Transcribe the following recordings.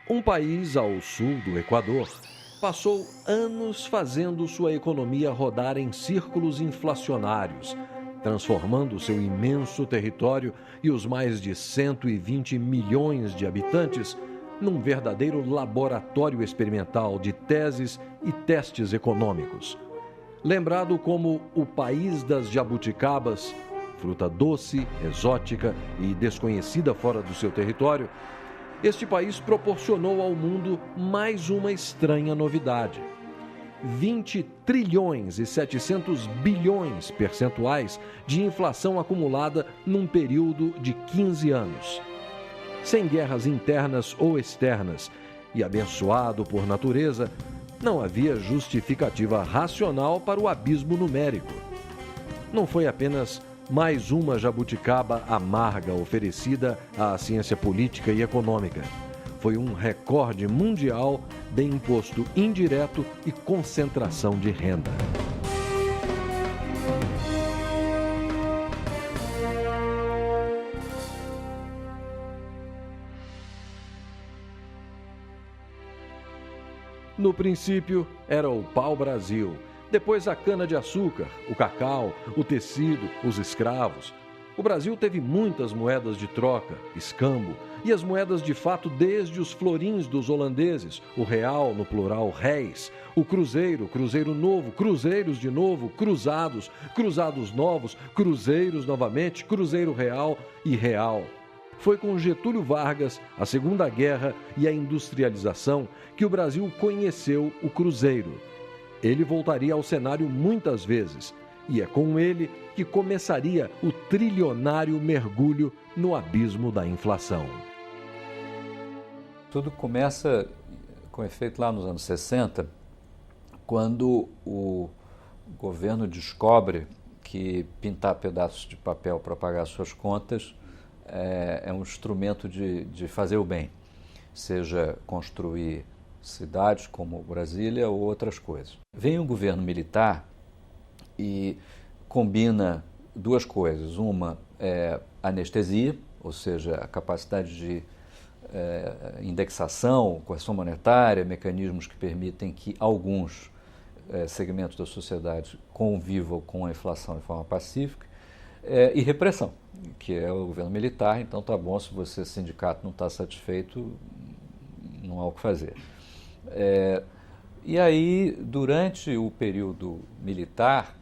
Um país ao sul do Equador passou anos fazendo sua economia rodar em círculos inflacionários, transformando seu imenso território e os mais de 120 milhões de habitantes num verdadeiro laboratório experimental de teses e testes econômicos. Lembrado como o país das jabuticabas, fruta doce, exótica e desconhecida fora do seu território, este país proporcionou ao mundo mais uma estranha novidade. 20 trilhões e 700 bilhões percentuais de inflação acumulada num período de 15 anos. Sem guerras internas ou externas e abençoado por natureza, não havia justificativa racional para o abismo numérico. Não foi apenas mais uma jabuticaba amarga oferecida à ciência política e econômica. Foi um recorde mundial de imposto indireto e concentração de renda. No princípio, era o pau-brasil, depois a cana-de-açúcar, o cacau, o tecido, os escravos. O Brasil teve muitas moedas de troca, escambo, e as moedas de fato desde os florins dos holandeses, o real, no plural réis, o cruzeiro, cruzeiro novo, cruzeiros de novo, cruzados, cruzados novos, cruzeiros novamente, cruzeiro real e real. Foi com Getúlio Vargas, a Segunda Guerra e a industrialização que o Brasil conheceu o cruzeiro. Ele voltaria ao cenário muitas vezes, e é com ele que começaria o trilionário mergulho no abismo da inflação. Tudo começa com efeito lá nos anos 60, quando o governo descobre que pintar pedaços de papel para pagar suas contas é um instrumento de fazer o bem, seja construir cidades como Brasília ou outras coisas. Vem o governo militar e combina duas coisas. Uma é anestesia, ou seja, a capacidade de indexação, correção monetária, mecanismos que permitem que alguns segmentos da sociedade convivam com a inflação de forma pacífica, e repressão, que é o governo militar. Então tá bom, se você, sindicato, não está satisfeito, não há o que fazer. E aí, durante o período militar,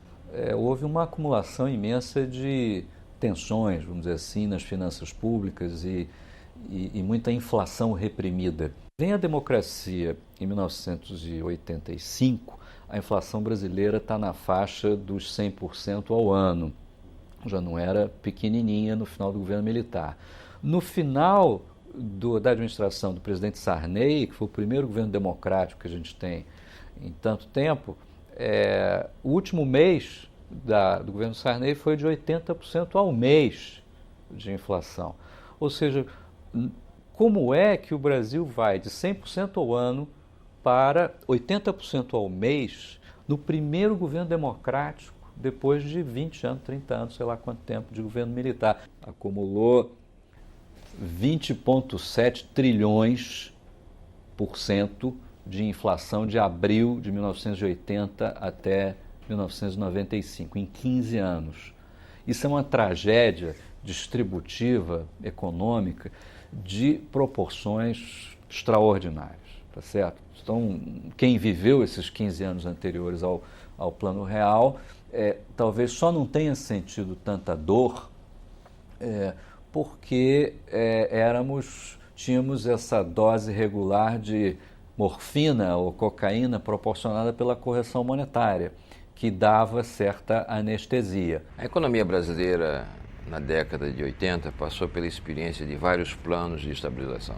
houve uma acumulação imensa de tensões, vamos dizer assim, nas finanças públicas e muita inflação reprimida. Vem a democracia em 1985, a inflação brasileira está na faixa dos 100% ao ano. Já não era pequenininha no final do governo militar. No final da administração do presidente Sarney, que foi o primeiro governo democrático que a gente tem em tanto tempo, o último mês do governo Sarney foi de 80% ao mês de inflação. Ou seja, como é que o Brasil vai de 100% ao ano para 80% ao mês no primeiro governo democrático, depois de 20 anos, 30 anos, sei lá quanto tempo de governo militar? Acumulou 20,7 trilhões por cento de inflação de abril de 1980 até 1995, em 15 anos. Isso é uma tragédia distributiva, econômica, de proporções extraordinárias, tá certo? Então, quem viveu esses 15 anos anteriores ao Plano Real, talvez só não tenha sentido tanta dor, porque tínhamos essa dose regular de morfina ou cocaína proporcionada pela correção monetária, que dava certa anestesia. A economia brasileira, na década de 80, passou pela experiência de vários planos de estabilização.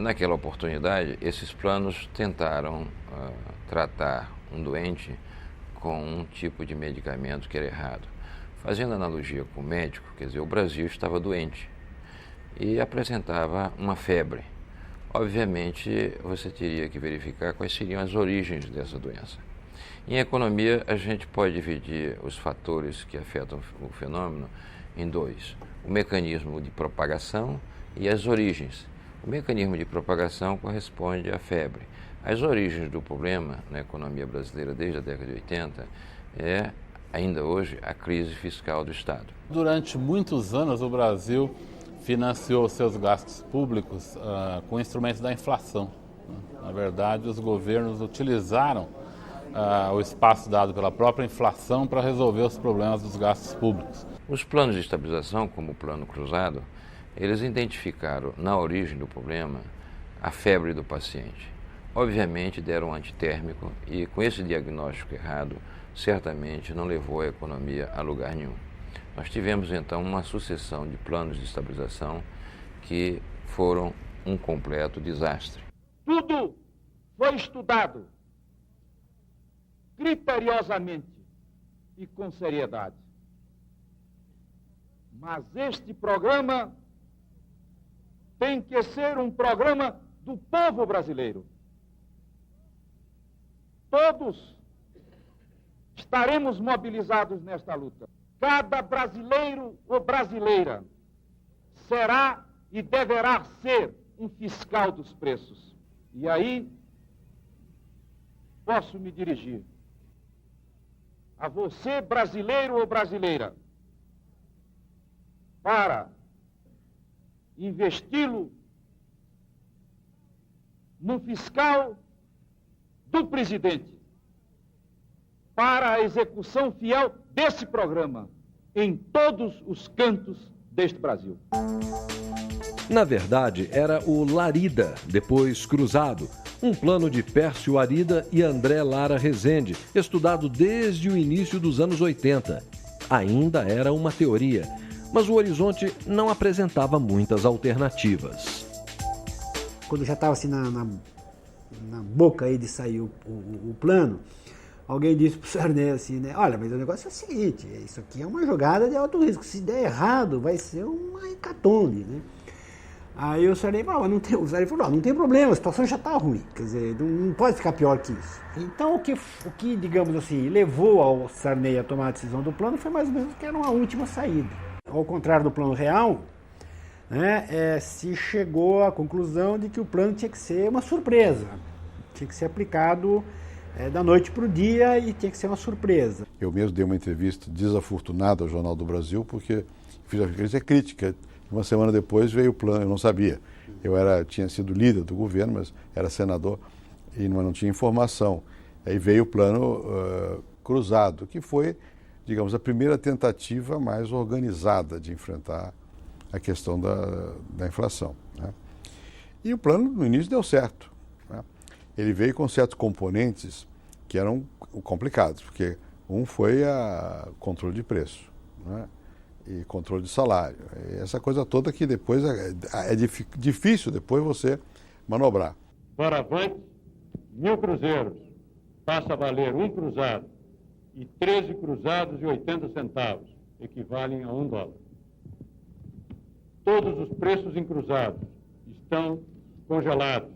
Naquela oportunidade, esses planos tentaram tratar um doente com um tipo de medicamento que era errado. Fazendo analogia com o médico, quer dizer, o Brasil estava doente e apresentava uma febre. Obviamente, você teria que verificar quais seriam as origens dessa doença. Em economia, a gente pode dividir os fatores que afetam o fenômeno em dois: o mecanismo de propagação e as origens. O mecanismo de propagação corresponde à febre. As origens do problema na economia brasileira desde a década de 80 é, ainda hoje, a crise fiscal do Estado. Durante muitos anos, o Brasil financiou seus gastos públicos com instrumentos da inflação. Na verdade, os governos utilizaram o espaço dado pela própria inflação para resolver os problemas dos gastos públicos. Os planos de estabilização, como o Plano Cruzado, eles identificaram na origem do problema a febre do paciente. Obviamente deram um antitérmico e, com esse diagnóstico errado, certamente não levou a economia a lugar nenhum. Nós tivemos então uma sucessão de planos de estabilização que foram um completo desastre. Tudo foi estudado criteriosamente e com seriedade. Mas este programa tem que ser um programa do povo brasileiro. Todos estaremos mobilizados nesta luta. Cada brasileiro ou brasileira será e deverá ser um fiscal dos preços. E aí posso me dirigir a você, brasileiro ou brasileira, para investi-lo no fiscal do presidente, para a execução fiel desse programa em todos os cantos deste Brasil. Na verdade, era o Larida, depois Cruzado, um plano de Pércio Arida e André Lara Rezende, estudado desde o início dos anos 80. Ainda era uma teoria, mas o horizonte não apresentava muitas alternativas. Quando já estava assim na boca aí de sair o plano, alguém disse para o Sarney assim, né? Olha, mas o negócio é o seguinte, isso aqui é uma jogada de alto risco, se der errado vai ser uma hecatombe, né? Aí o Sarney falou, não tem problema, a situação já está ruim, quer dizer, não pode ficar pior que isso. Então o que, digamos assim, levou ao Sarney a tomar a decisão do plano foi mais ou menos que era uma última saída. Ao contrário do plano real, né, se chegou à conclusão de que o plano tinha que ser uma surpresa, tinha que ser aplicado da noite para o dia e tinha que ser uma surpresa. Eu mesmo dei uma entrevista desafortunada ao Jornal do Brasil porque fiz a crítica. Uma semana depois veio o plano, eu não sabia. Tinha sido líder do governo, mas era senador e não tinha informação. Aí veio o plano cruzado, que foi, digamos, a primeira tentativa mais organizada de enfrentar a questão da inflação, né? E o plano, no início, deu certo, né? Ele veio com certos componentes que eram complicados, porque um foi o controle de preço, né? E controle de salário. E essa coisa toda que depois é difícil depois você manobrar. Para avante, 1.000 cruzeiros passa a valer 1 cruzado e 13 cruzados e 80 centavos, equivalem a $1. Todos os preços em cruzados estão congelados.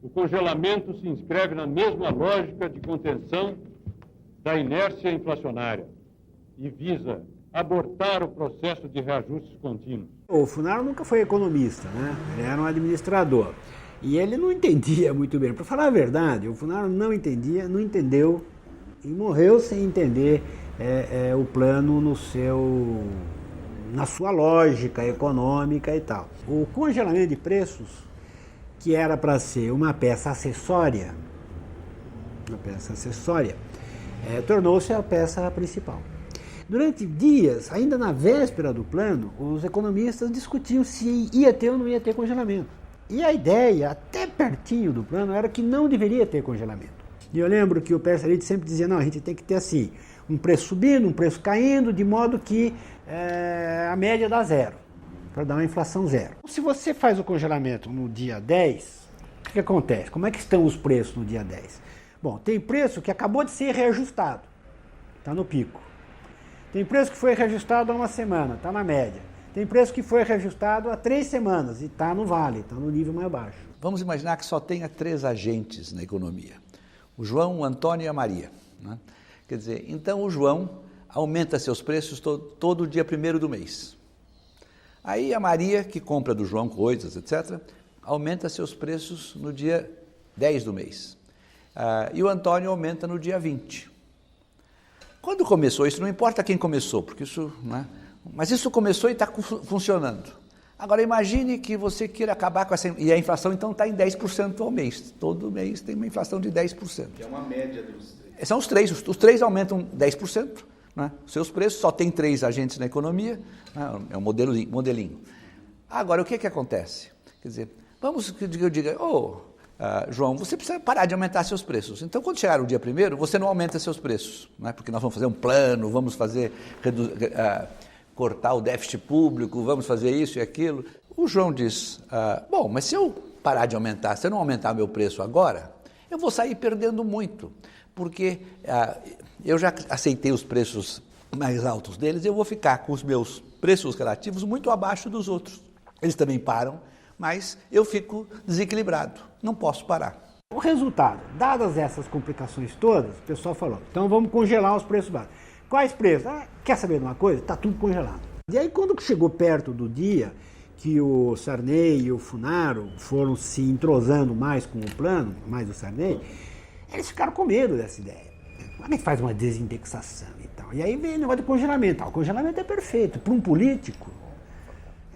O congelamento se inscreve na mesma lógica de contenção da inércia inflacionária e visa abortar o processo de reajustes contínuos. O Funaro nunca foi economista, né? Ele era um administrador. E ele não entendia muito bem. Para falar a verdade, o Funaro não entendeu e morreu sem entender o plano na sua lógica econômica e tal. O congelamento de preços, que era para ser uma peça acessória, tornou-se a peça principal. Durante dias, ainda na véspera do plano, os economistas discutiam se ia ter ou não ia ter congelamento. E a ideia, até pertinho do plano, era que não deveria ter congelamento. E eu lembro que o Pércio Arida sempre dizia, não, a gente tem que ter assim, um preço subindo, um preço caindo, de modo que a média dá zero, para dar uma inflação zero. Se você faz o congelamento no dia 10, o que acontece? Como é que estão os preços no dia 10? Bom, tem preço que acabou de ser reajustado, está no pico. Tem preço que foi reajustado há uma semana, está na média. Tem preço que foi reajustado há 3 semanas e está no vale, está no nível mais baixo. Vamos imaginar que só tenha 3 agentes na economia. O João, o Antônio e a Maria, né? Quer dizer, então o João aumenta seus preços todo dia 1º do mês. Aí a Maria, que compra do João coisas, etc., aumenta seus preços no dia 10 do mês. E o Antônio aumenta no dia 20. Quando começou isso, não importa quem começou, porque isso, né? Mas isso começou e está funcionando. Agora imagine que você queira acabar com essa... E a inflação então está em 10% ao mês. Todo mês tem uma inflação de 10%. É uma média dos três. São os três. Os três aumentam 10%. Né? Seus preços, só tem 3 agentes na economia. Né? É um modelinho. Agora, o que acontece? Quer dizer, vamos que eu diga... João, você precisa parar de aumentar seus preços. Então, quando chegar o dia 1º, você não aumenta seus preços, né? Porque nós vamos fazer um plano, vamos fazer cortar o déficit público, vamos fazer isso e aquilo. O João diz, bom, mas se eu parar de aumentar, se eu não aumentar meu preço agora, eu vou sair perdendo muito, porque eu já aceitei os preços mais altos deles, eu vou ficar com os meus preços relativos muito abaixo dos outros. Eles também param, mas eu fico desequilibrado, não posso parar. O resultado, dadas essas complicações todas, o pessoal falou, então vamos congelar os preços básicos. Quais preços? Quer saber de uma coisa? Está tudo congelado. E aí quando chegou perto do dia que o Sarney e o Funaro foram se entrosando mais com o plano, mais o Sarney, eles ficaram com medo dessa ideia. Como é que faz uma desindexação e tal? E aí veio o negócio de congelamento. O congelamento é perfeito. Para um político,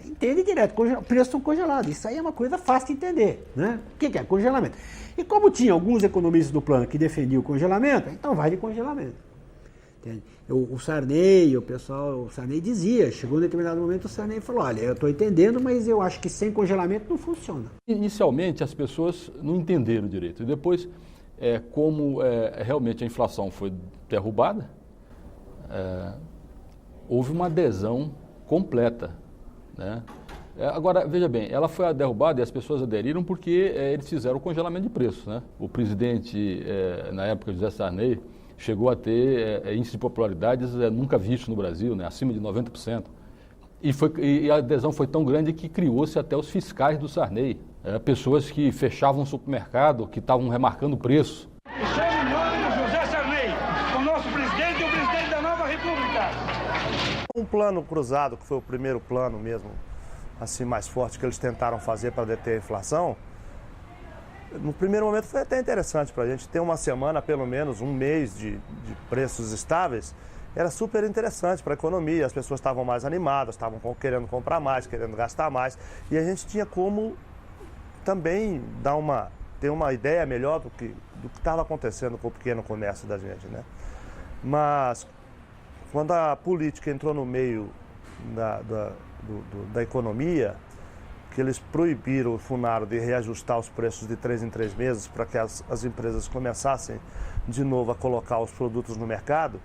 entende direto, preços estão congelados. Isso aí é uma coisa fácil de entender, né? O que é congelamento? E como tinha alguns economistas do plano que defendiam o congelamento, então vai de congelamento. Entende? O Sarney, o Sarney dizia, chegou em determinado momento o Sarney falou, olha, eu estou entendendo, mas eu acho que sem congelamento não funciona. Inicialmente as pessoas não entenderam direito, e depois, como realmente a inflação foi derrubada, houve uma adesão completa. Né? Agora, veja bem, ela foi derrubada e as pessoas aderiram porque eles fizeram o congelamento de preços. Né? O presidente, na época, José Sarney, chegou a ter índice de popularidades nunca visto no Brasil, né? Acima de 90%. E a adesão foi tão grande que criou-se até os fiscais do Sarney. Pessoas que fechavam o supermercado, que estavam remarcando o preço. Sob o nome de José Sarney, o nosso presidente e o presidente da nova república. Um plano cruzado, que foi o primeiro plano mesmo, assim, mais forte que eles tentaram fazer para deter a inflação, no primeiro momento foi até interessante para a gente ter uma semana, pelo menos um mês de preços estáveis, era super interessante para a economia, as pessoas estavam mais animadas, estavam querendo comprar mais, querendo gastar mais, e a gente tinha como também ter uma ideia melhor do que estava acontecendo com o pequeno comércio da gente, né? Mas quando a política entrou no meio da economia, que eles proibiram o Funaro de reajustar os preços de 3 em 3 meses para que as empresas começassem de novo a colocar os produtos no mercado,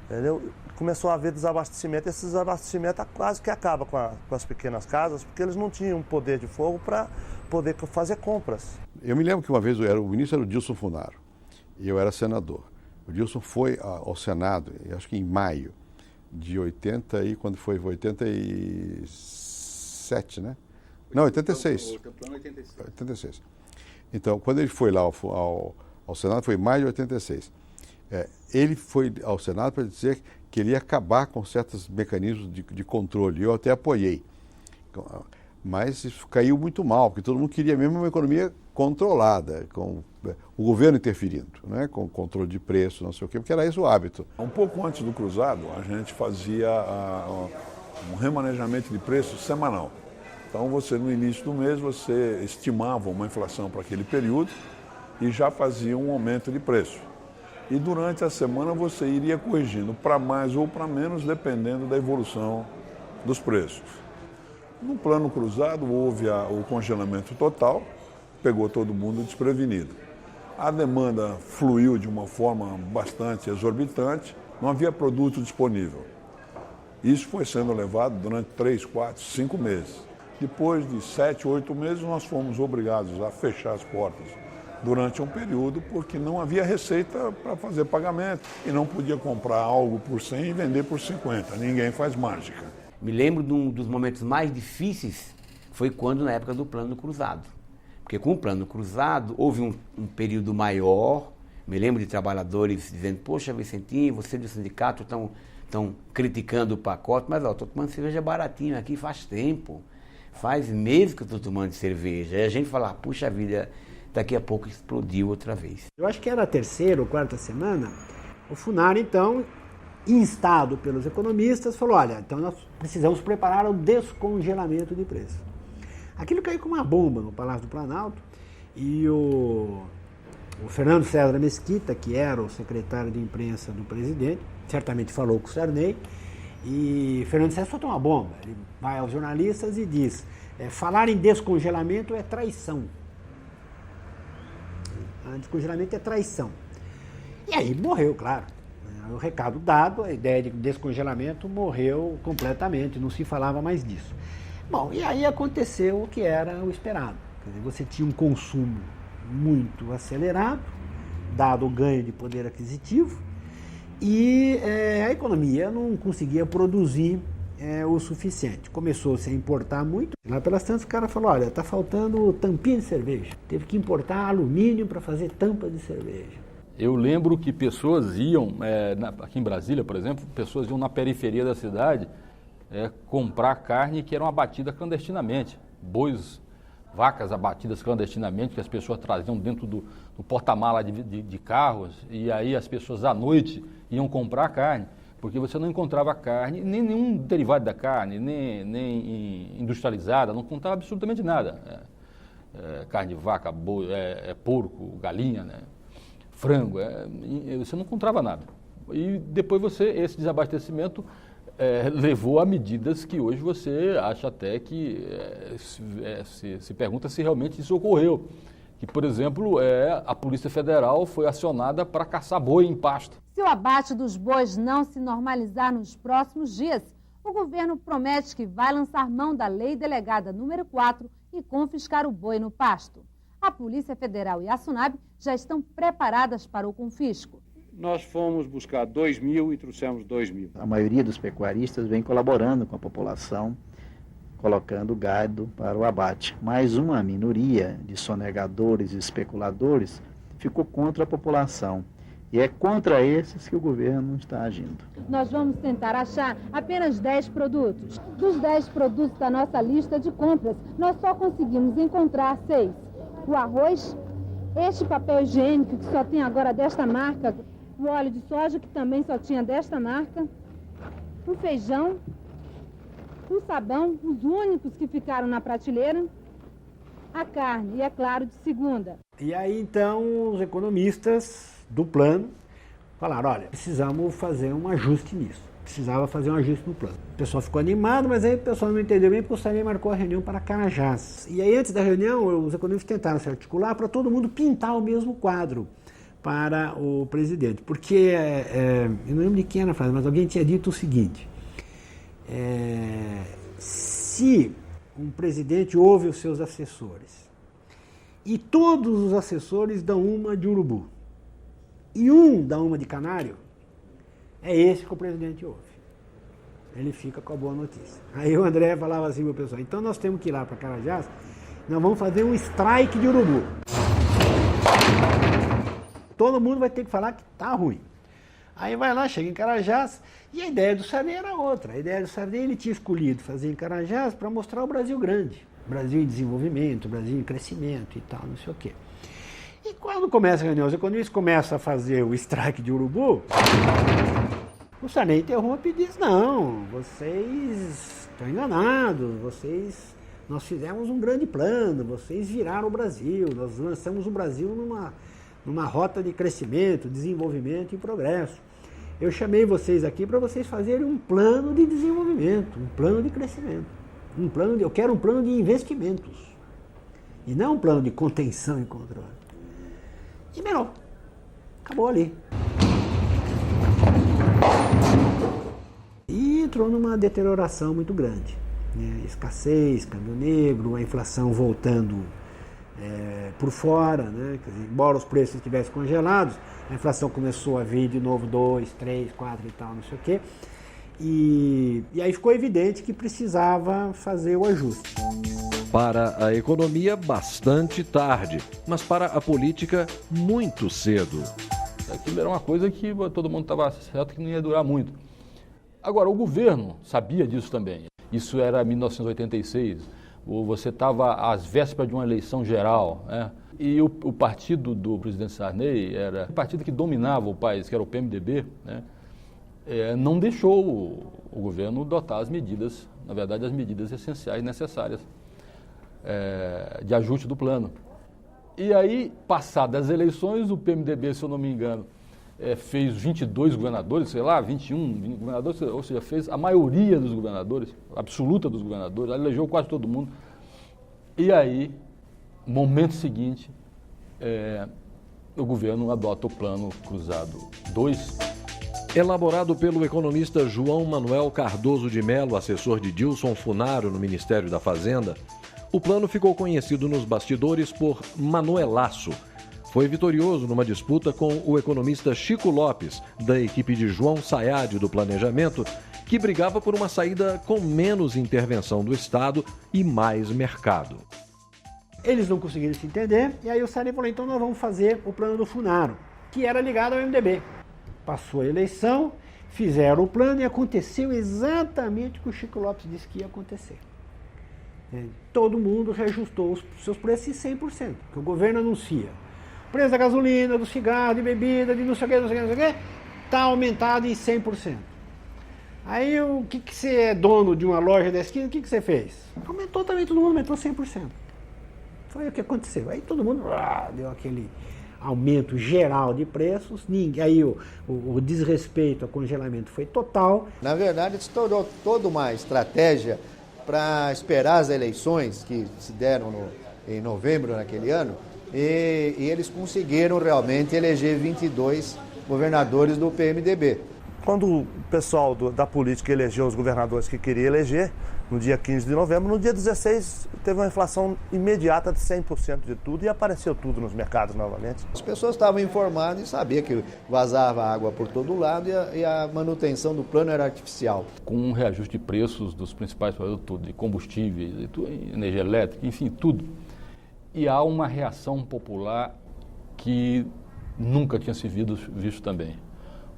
entendeu? Começou a haver desabastecimento. Esse desabastecimento quase que acaba com as pequenas casas, porque eles não tinham poder de fogo para poder fazer compras. Eu me lembro que uma vez o ministro era o Dilson Funaro e eu era senador. O Dilson foi ao Senado, acho que em maio de 80 e quando foi 87, né? Não, 86. O plano 86. 86. Então, quando ele foi lá ao Senado, foi em maio de 86. Ele foi ao Senado para dizer que ele ia acabar com certos mecanismos de controle. Eu até apoiei. Mas isso caiu muito mal, porque todo mundo queria mesmo uma economia controlada, com o governo interferindo, né? Com controle de preço, não sei o quê, porque era esse o hábito. Um pouco antes do cruzado, a gente fazia um remanejamento de preços semanal. Então, no início do mês, você estimava uma inflação para aquele período e já fazia um aumento de preço. E durante a semana você iria corrigindo para mais ou para menos, dependendo da evolução dos preços. No plano cruzado, houve o congelamento total, pegou todo mundo desprevenido. A demanda fluiu de uma forma bastante exorbitante, não havia produto disponível. Isso foi sendo levado durante 3, 4, 5 meses. Depois de 7, 8 meses, nós fomos obrigados a fechar as portas durante um período, porque não havia receita para fazer pagamento e não podia comprar algo por 100 e vender por 50. Ninguém faz mágica. Me lembro de um dos momentos mais difíceis, foi quando na época do plano cruzado. Porque com o plano cruzado houve um período maior, me lembro de trabalhadores dizendo, poxa, Vicentinho, você do sindicato estão criticando o pacote, mas estou tomando cerveja baratinho aqui faz tempo. Faz meses que eu estou tomando cerveja. Aí a gente fala, puxa vida, daqui a pouco explodiu outra vez. Eu acho que era a terceira ou quarta semana, o Funari, então, instado pelos economistas, falou, olha, então nós precisamos preparar o descongelamento de preços. Aquilo caiu como uma bomba no Palácio do Planalto e o Fernando César Mesquita, que era o secretário de imprensa do presidente, certamente falou com o Sarney, e Fernando César soltou uma bomba. Ele vai aos jornalistas e diz, falar em descongelamento é traição. Descongelamento é traição. E aí morreu, claro. O recado dado, a ideia de descongelamento morreu completamente, não se falava mais disso. Bom, e aí aconteceu o que era o esperado. Quer dizer, você tinha um consumo muito acelerado, dado o ganho de poder aquisitivo, e a economia não conseguia produzir o suficiente. Começou-se a importar muito. Lá pelas tantas o cara falou, olha, está faltando tampinha de cerveja. Teve que importar alumínio para fazer tampa de cerveja. Eu lembro que pessoas iam, aqui em Brasília, por exemplo, pessoas iam na periferia da cidade comprar carne que eram abatidas clandestinamente. Bois, vacas abatidas clandestinamente, que as pessoas traziam dentro do porta-mala de carros, e aí as pessoas à noite iam comprar carne, porque você não encontrava carne, nem nenhum derivado da carne, nem industrializada, não encontrava absolutamente nada. Carne de vaca, boi, porco, galinha, né? Frango, você não encontrava nada. E depois esse desabastecimento levou a medidas que hoje você acha até que se pergunta se realmente isso ocorreu. Que, por exemplo, a Polícia Federal foi acionada para caçar boi em pasto. Se o abate dos bois não se normalizar nos próximos dias, o governo promete que vai lançar mão da Lei Delegada número 4 e confiscar o boi no pasto. A Polícia Federal e a SUNAB já estão preparadas para o confisco. Nós fomos buscar 2.000 e trouxemos 2.000. A maioria dos pecuaristas vem colaborando com a população, colocando gado para o abate. Mas uma minoria de sonegadores e especuladores ficou contra a população. E é contra esses que o governo está agindo. Nós vamos tentar achar apenas 10 produtos. Dos 10 produtos da nossa lista de compras, nós só conseguimos encontrar 6. O arroz, este papel higiênico que só tem agora desta marca, o óleo de soja que também só tinha desta marca, o feijão, o sabão, os únicos que ficaram na prateleira, a carne e, é claro, de segunda. E aí, então, os economistas do plano falaram, olha, precisamos fazer um ajuste nisso. Precisava fazer um ajuste no plano. O pessoal ficou animado, mas aí o pessoal não entendeu bem porque o Sarney marcou a reunião para Carajás. E aí, antes da reunião, os economistas tentaram se articular para todo mundo pintar o mesmo quadro para o presidente. Porque, eu não lembro de quem era a frase, mas alguém tinha dito o seguinte, se um presidente ouve os seus assessores e todos os assessores dão uma de urubu e um dá uma de canário, é esse que o presidente ouve. Ele fica com a boa notícia. Aí o André falava assim para o pessoal, então nós temos que ir lá para Carajás, nós vamos fazer um strike de urubu. Todo mundo vai ter que falar que tá ruim. Aí vai lá, chega em Carajás, e a ideia do Sarney era outra. A ideia do Sarney, ele tinha escolhido fazer em Carajás para mostrar o Brasil grande. Brasil em desenvolvimento, Brasil em crescimento e tal, não sei o quê. E quando começa a reunião, os economistas começam a fazer o strike de urubu, o Sarney interrompe e diz, não, vocês estão enganados, nós fizemos um grande plano, vocês viraram o Brasil, nós lançamos o Brasil numa rota de crescimento, desenvolvimento e progresso. Eu chamei vocês aqui para vocês fazerem um plano de desenvolvimento, um plano de crescimento. Eu quero um plano de investimentos. E não um plano de contenção e controle. E melhor, acabou ali. E entrou numa deterioração muito grande. Né? Escassez, câmbio negro, a inflação voltando por fora, né? Quer dizer, embora os preços estivessem congelados, a inflação começou a vir de novo 2, 3, 4 e tal, não sei o quê. E aí ficou evidente que precisava fazer o ajuste. Para a economia, bastante tarde, mas para a política, muito cedo. Aquilo era uma coisa que todo mundo estava certo que não ia durar muito. Agora, o governo sabia disso também. Isso era 1986. ou você estava às vésperas de uma eleição geral, né? E o partido do presidente Sarney era o partido que dominava o país, que era o PMDB, né? Não deixou o governo adotar as medidas, na verdade, as medidas essenciais necessárias de ajuste do plano. E aí, passadas as eleições, o PMDB, se eu não me engano, fez 22 governadores, sei lá, 21 governadores, ou seja, fez a maioria dos governadores, absoluta dos governadores, elegeu quase todo mundo. E aí, momento seguinte, o governo adota o Plano Cruzado 2. Elaborado pelo economista João Manuel Cardoso de Mello, assessor de Dilson Funaro no Ministério da Fazenda, o plano ficou conhecido nos bastidores por Manuelaço. Foi vitorioso numa disputa com o economista Chico Lopes, da equipe de João Sayad do Planejamento, que brigava por uma saída com menos intervenção do Estado e mais mercado. Eles não conseguiram se entender, e aí o Sarney falou, então nós vamos fazer o plano do Funaro, que era ligado ao MDB. Passou a eleição, fizeram o plano e aconteceu exatamente o que o Chico Lopes disse que ia acontecer. Todo mundo reajustou os seus preços em 100%, que o governo anuncia. O preço da gasolina, do cigarro, de bebida, de não sei o que, está aumentado em 100%. Aí o que você é dono de uma loja da esquina, o que você fez? Aumentou também, todo mundo aumentou 100%. Foi o que aconteceu. Aí todo mundo deu aquele aumento geral de preços, aí o desrespeito ao congelamento foi total. Na verdade, estourou toda uma estratégia para esperar as eleições que se deram em novembro naquele ano, e eles conseguiram realmente eleger 22 governadores do PMDB. Quando o pessoal da política elegeu os governadores que queria eleger, no dia 15 de novembro, no dia 16 teve uma inflação imediata de 100% de tudo e apareceu tudo nos mercados novamente. As pessoas estavam informadas e sabiam que vazava água por todo lado e a manutenção do plano era artificial. Com um reajuste de preços dos principais produtos, de combustíveis, energia elétrica, enfim, tudo. E há uma reação popular que nunca tinha se visto também.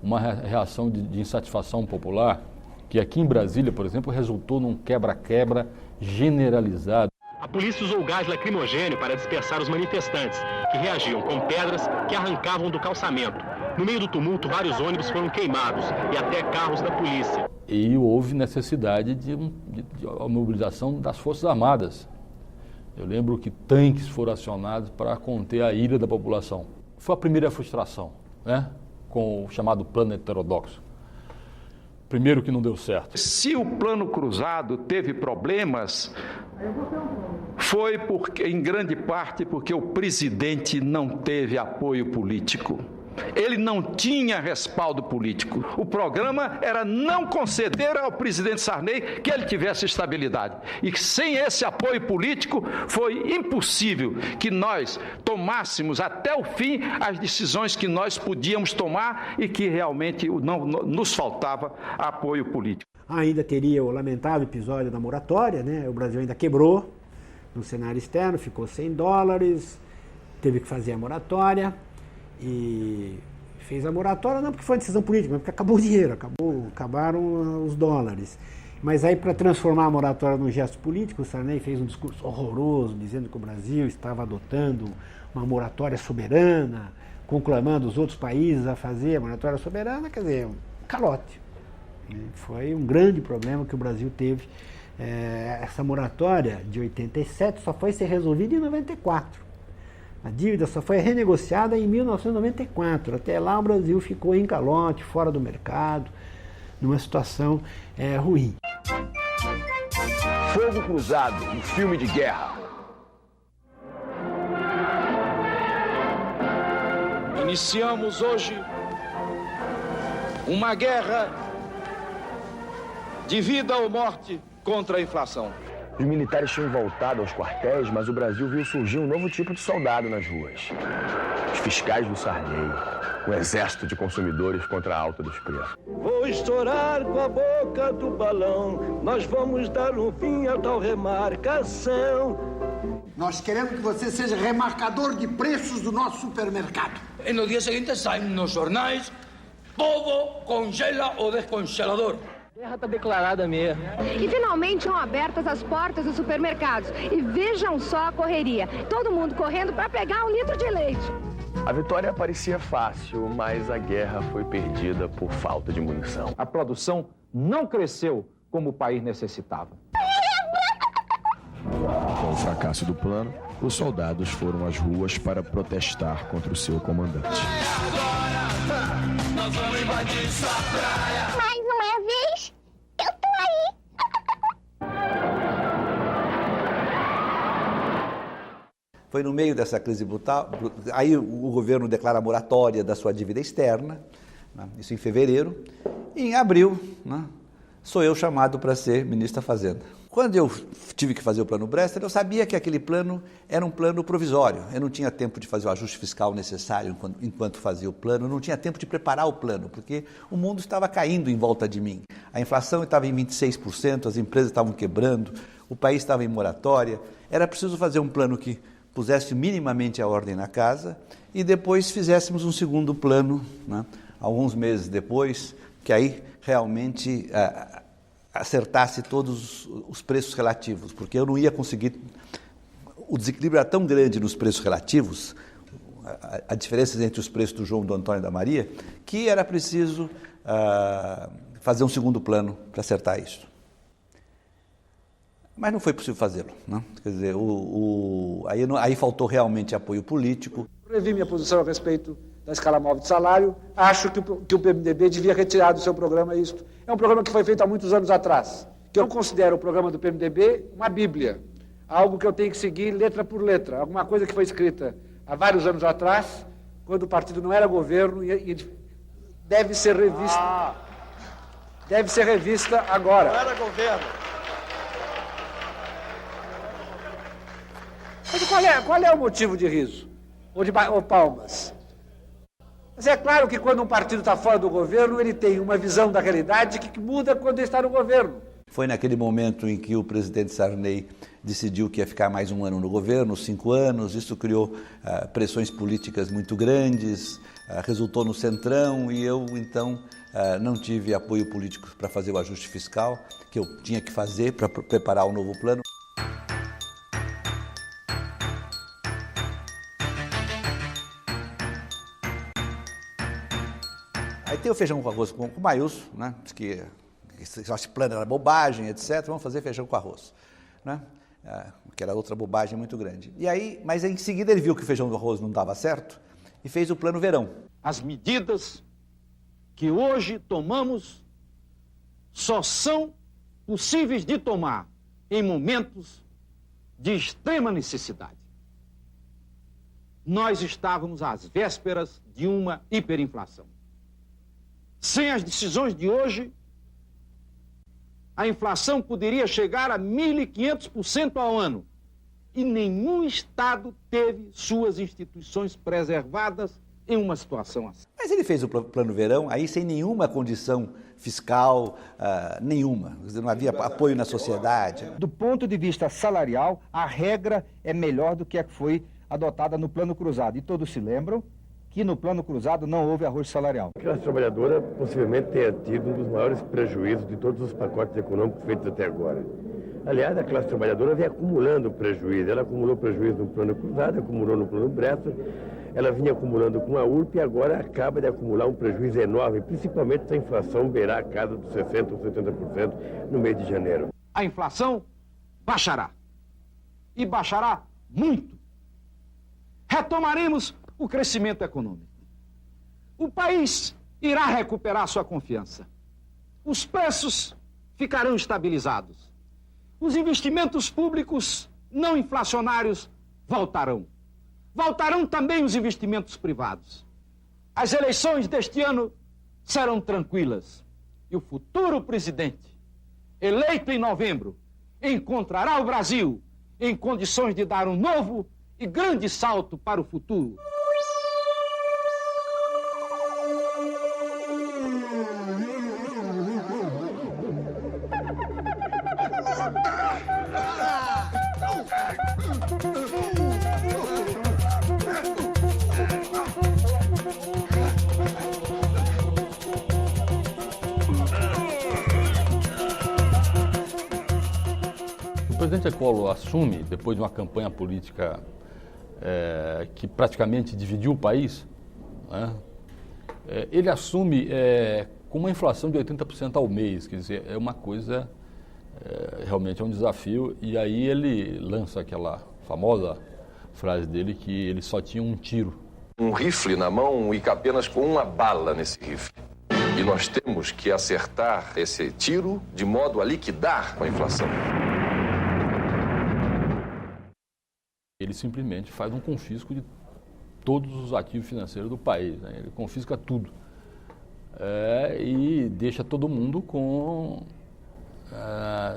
Uma reação de insatisfação popular que aqui em Brasília, por exemplo, resultou num quebra-quebra generalizado. A polícia usou gás lacrimogênio para dispersar os manifestantes, que reagiam com pedras que arrancavam do calçamento. No meio do tumulto, vários ônibus foram queimados e até carros da polícia. E houve necessidade de mobilização das Forças Armadas. Eu lembro que tanques foram acionados para conter a ira da população. Foi a primeira frustração, né, com o chamado plano heterodoxo. Primeiro que não deu certo. Se o Plano Cruzado teve problemas, foi em grande parte porque o presidente não teve apoio político. Ele não tinha respaldo político. O programa era não conceder ao presidente Sarney que ele tivesse estabilidade. E sem esse apoio político, foi impossível que nós tomássemos até o fim as decisões que nós podíamos tomar e que realmente não nos faltava apoio político. Ainda teria o lamentável episódio da moratória, né? O Brasil ainda quebrou no cenário externo, ficou $100, teve que fazer a moratória. E fez a moratória não porque foi uma decisão política, mas porque acabou o dinheiro, acabaram os dólares. Mas aí, para transformar a moratória num gesto político, o Sarney fez um discurso horroroso, dizendo que o Brasil estava adotando uma moratória soberana, conclamando os outros países a fazer a moratória soberana, quer dizer, um calote. Foi um grande problema que o Brasil teve. Essa moratória de 87 só foi ser resolvida em 94. A dívida só foi renegociada em 1994. Até lá o Brasil ficou em calote, fora do mercado, numa situação ruim. Fogo Cruzado, um filme de guerra. Iniciamos hoje uma guerra de vida ou morte contra a inflação. Os militares tinham voltado aos quartéis, mas o Brasil viu surgir um novo tipo de soldado nas ruas. Os fiscais do Sarney, um exército de consumidores contra a alta dos preços. Vou estourar com a boca do balão, nós vamos dar um fim a tal remarcação. Nós queremos que você seja remarcador de preços do nosso supermercado. E no dia seguinte saem nos jornais, povo congela o descongelador. A guerra está declarada mesmo. E finalmente são abertas as portas dos supermercados. E vejam só a correria. Todo mundo correndo para pegar 1 litro de leite. A vitória parecia fácil, mas a guerra foi perdida por falta de munição. A produção não cresceu como o país necessitava. Com o fracasso do plano, os soldados foram às ruas para protestar contra o seu comandante. Nós vamos invadir sua praia. Mais uma vez, eu tô aí. Foi no meio dessa crise brutal, aí o governo declara a moratória da sua dívida externa, né, isso em fevereiro, e em abril, né, sou eu chamado para ser ministro da Fazenda. Quando eu tive que fazer o plano Bresser, eu sabia que aquele plano era um plano provisório. Eu não tinha tempo de fazer o ajuste fiscal necessário enquanto fazia o plano, eu não tinha tempo de preparar o plano, porque o mundo estava caindo em volta de mim. A inflação estava em 26%, as empresas estavam quebrando, o país estava em moratória. Era preciso fazer um plano que pusesse minimamente a ordem na casa e depois fizéssemos um segundo plano, né, alguns meses depois, que aí realmente acertasse todos os preços relativos, porque eu não ia conseguir, o desequilíbrio era tão grande nos preços relativos, a diferença entre os preços do João, do Antônio e da Maria, que era preciso fazer um segundo plano para acertar isso. Mas não foi possível fazê-lo, né? Quer dizer, aí faltou realmente apoio político. Revi minha posição a respeito da escala móvel de salário. Acho que o PMDB devia retirar do seu programa isto. É um programa que foi feito há muitos anos atrás, que eu considero o programa do PMDB uma bíblia, algo que eu tenho que seguir letra por letra, alguma coisa que foi escrita há vários anos atrás, quando o partido não era governo e deve ser revista. Deve ser revista agora. Não era governo. Mas qual é o motivo de riso? Ou palmas? Mas é claro que quando um partido está fora do governo, ele tem uma visão da realidade que muda quando ele está no governo. Foi naquele momento em que o presidente Sarney decidiu que ia ficar mais um ano no governo, 5 anos, isso criou pressões políticas muito grandes, resultou no Centrão e eu, então, não tive apoio político para fazer o ajuste fiscal que eu tinha que fazer para preparar o novo plano. Aí tem o feijão com arroz com o Maílson, né? Diz que esse plano era bobagem, etc. Vamos fazer feijão com arroz, né? Que era outra bobagem muito grande. E aí, mas em seguida ele viu que o feijão com arroz não dava certo e fez o plano verão. As medidas que hoje tomamos só são possíveis de tomar em momentos de extrema necessidade. Nós estávamos às vésperas de uma hiperinflação. Sem as decisões de hoje, a inflação poderia chegar a 1.500% ao ano. E nenhum Estado teve suas instituições preservadas em uma situação assim. Mas ele fez o plano verão, aí sem nenhuma condição fiscal, nenhuma. Não havia apoio na sociedade. Do ponto de vista salarial, a regra é melhor do que a que foi adotada no plano cruzado. E todos se lembram que no plano cruzado não houve arroz salarial. A classe trabalhadora possivelmente tenha tido um dos maiores prejuízos de todos os pacotes econômicos feitos até agora. Aliás, a classe trabalhadora vem acumulando prejuízo. Ela acumulou prejuízo no plano cruzado, acumulou no plano Bresser, ela vinha acumulando com a URP e agora acaba de acumular um prejuízo enorme, principalmente se a inflação beirar a casa dos 60% ou 70% no mês de janeiro. A inflação baixará. E baixará muito. Retomaremos o crescimento econômico. O país irá recuperar sua confiança. Os preços ficarão estabilizados. Os investimentos públicos não inflacionários voltarão. Voltarão também os investimentos privados. As eleições deste ano serão tranquilas. E o futuro presidente, eleito em novembro, encontrará o Brasil em condições de dar um novo e grande salto para o futuro. presidente Collor assume, depois de uma campanha política que praticamente dividiu o país, né? Ele assume com uma inflação de 80% ao mês, quer dizer, é uma coisa, realmente é um desafio, e aí ele lança aquela famosa frase dele que ele só tinha um tiro. Um rifle na mão e apenas com uma bala nesse rifle. E nós temos que acertar esse tiro de modo a liquidar a inflação. Ele simplesmente faz um confisco de todos os ativos financeiros do país, né? Ele confisca tudo. E deixa todo mundo com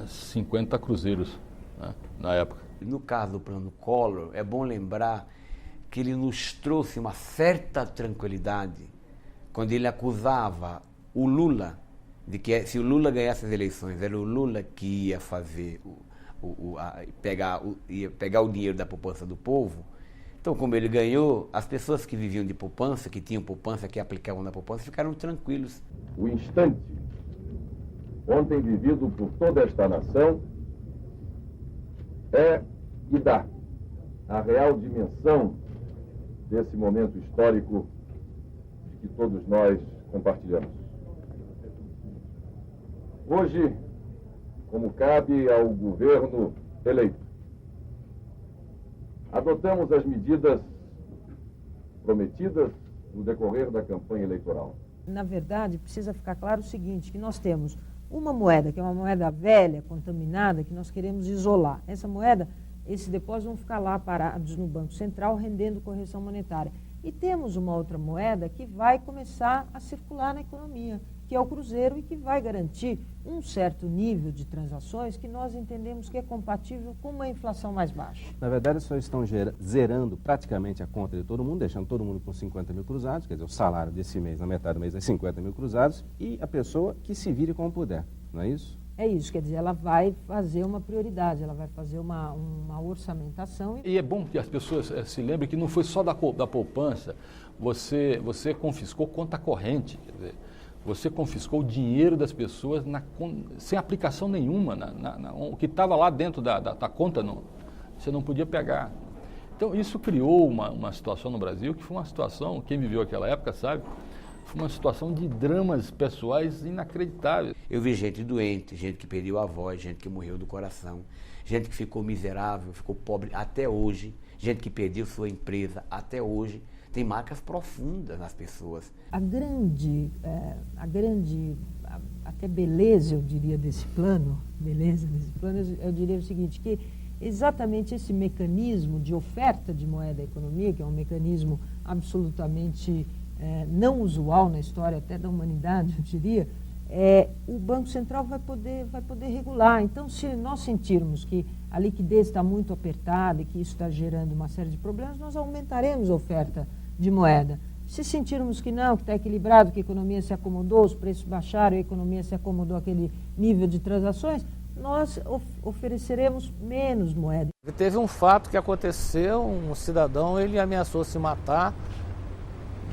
50 cruzeiros, né, na época. No caso do plano Collor, é bom lembrar que ele nos trouxe uma certa tranquilidade quando ele acusava o Lula de que se o Lula ganhasse as eleições, era o Lula que ia fazer ia pegar o dinheiro da poupança do povo. Então, como ele ganhou, as pessoas que viviam de poupança, que tinham poupança, que aplicavam na poupança, ficaram tranquilos. O instante ontem vivido por toda esta nação é e dá a real dimensão desse momento histórico que todos nós compartilhamos. Hoje, como cabe ao governo eleito, adotamos as medidas prometidas no decorrer da campanha eleitoral. Na verdade, precisa ficar claro o seguinte, que nós temos uma moeda, que é uma moeda velha, contaminada, que nós queremos isolar. Essa moeda, esses depósitos vão ficar lá parados no Banco Central, rendendo correção monetária. E temos uma outra moeda que vai começar a circular na economia, que é o cruzeiro, e que vai garantir um certo nível de transações que nós entendemos que é compatível com uma inflação mais baixa. Na verdade, eles só estão zerando praticamente a conta de todo mundo, deixando todo mundo com 50 mil cruzados, quer dizer, o salário desse mês, na metade do mês, é 50 mil cruzados, e a pessoa que se vire como puder, não é isso? É isso, quer dizer, ela vai fazer uma prioridade, ela vai fazer uma orçamentação. E é bom que as pessoas se lembrem que não foi só da poupança, você confiscou conta corrente, quer dizer, você confiscou o dinheiro das pessoas sem aplicação nenhuma, o que estava lá dentro da conta, você não podia pegar. Então isso criou uma situação no Brasil que foi uma situação, quem viveu aquela época sabe, foi uma situação de dramas pessoais inacreditáveis. Eu vi gente doente, gente que perdeu a voz, gente que morreu do coração, gente que ficou miserável, ficou pobre até hoje, gente que perdeu sua empresa até hoje. Tem marcas profundas nas pessoas. A grande até beleza, eu diria, desse plano, eu diria o seguinte, que exatamente esse mecanismo de oferta de moeda à economia, que é um mecanismo absolutamente não usual na história até da humanidade, eu diria, o Banco Central vai poder regular. Então, se nós sentirmos que a liquidez está muito apertada e que isso está gerando uma série de problemas, nós aumentaremos a oferta de moeda. Se sentirmos que não, que está equilibrado, que a economia se acomodou, os preços baixaram, a economia se acomodou àquele nível de transações, nós ofereceremos menos moeda. Teve um fato que aconteceu, um cidadão, ele ameaçou se matar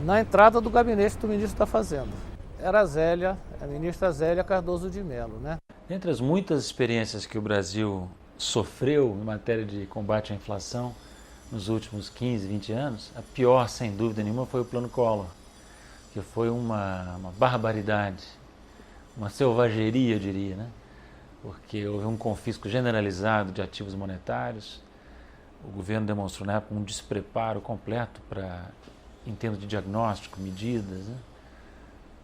na entrada do gabinete do ministro da Fazenda. Era a ministra Zélia Cardoso de Mello, né? Entre as muitas experiências que o Brasil sofreu em matéria de combate à inflação nos últimos 15, 20 anos, a pior, sem dúvida nenhuma, foi o Plano Collor, que foi uma barbaridade, uma selvageria, eu diria, né? Porque houve um confisco generalizado de ativos monetários, o governo demonstrou na época um despreparo completo em termos de diagnóstico, medidas, né?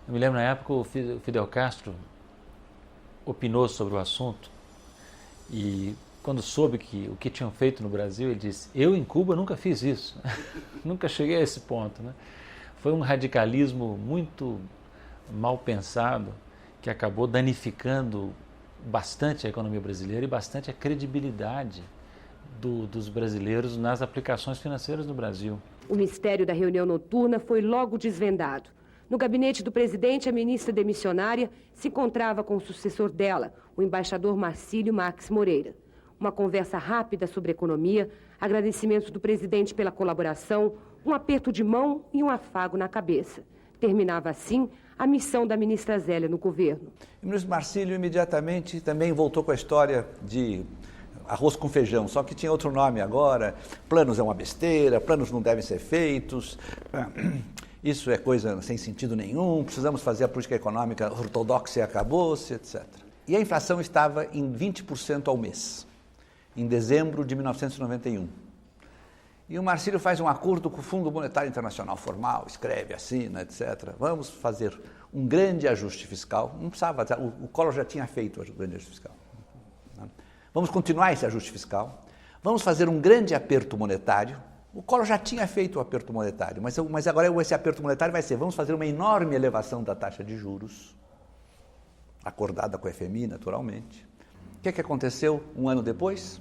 Eu me lembro na época o Fidel Castro opinou sobre o assunto e quando soube o que tinham feito no Brasil, ele disse, eu em Cuba nunca fiz isso, nunca cheguei a esse ponto, né? Foi um radicalismo muito mal pensado que acabou danificando bastante a economia brasileira e bastante a credibilidade dos brasileiros nas aplicações financeiras no Brasil. O mistério da reunião noturna foi logo desvendado. No gabinete do presidente, a ministra demissionária se encontrava com o sucessor dela, o embaixador Marcílio Marques Moreira. Uma conversa rápida sobre economia, agradecimentos do presidente pela colaboração, um aperto de mão e um afago na cabeça. Terminava assim a missão da ministra Zélia no governo. O ministro Marcílio imediatamente também voltou com a história de arroz com feijão, só que tinha outro nome agora. Planos é uma besteira, planos não devem ser feitos, isso é coisa sem sentido nenhum, precisamos fazer a política econômica ortodoxa e acabou-se, etc. E a inflação estava em 20% ao mês, em dezembro de 1991. E o Marcílio faz um acordo com o Fundo Monetário Internacional formal, escreve, assina, etc. Vamos fazer um grande ajuste fiscal. Não precisava, o Collor já tinha feito o grande ajuste fiscal. Vamos continuar esse ajuste fiscal. Vamos fazer um grande aperto monetário. O Collor já tinha feito o aperto monetário, mas agora esse aperto monetário vai ser, vamos fazer uma enorme elevação da taxa de juros, acordada com a FMI, naturalmente. O que aconteceu um ano depois?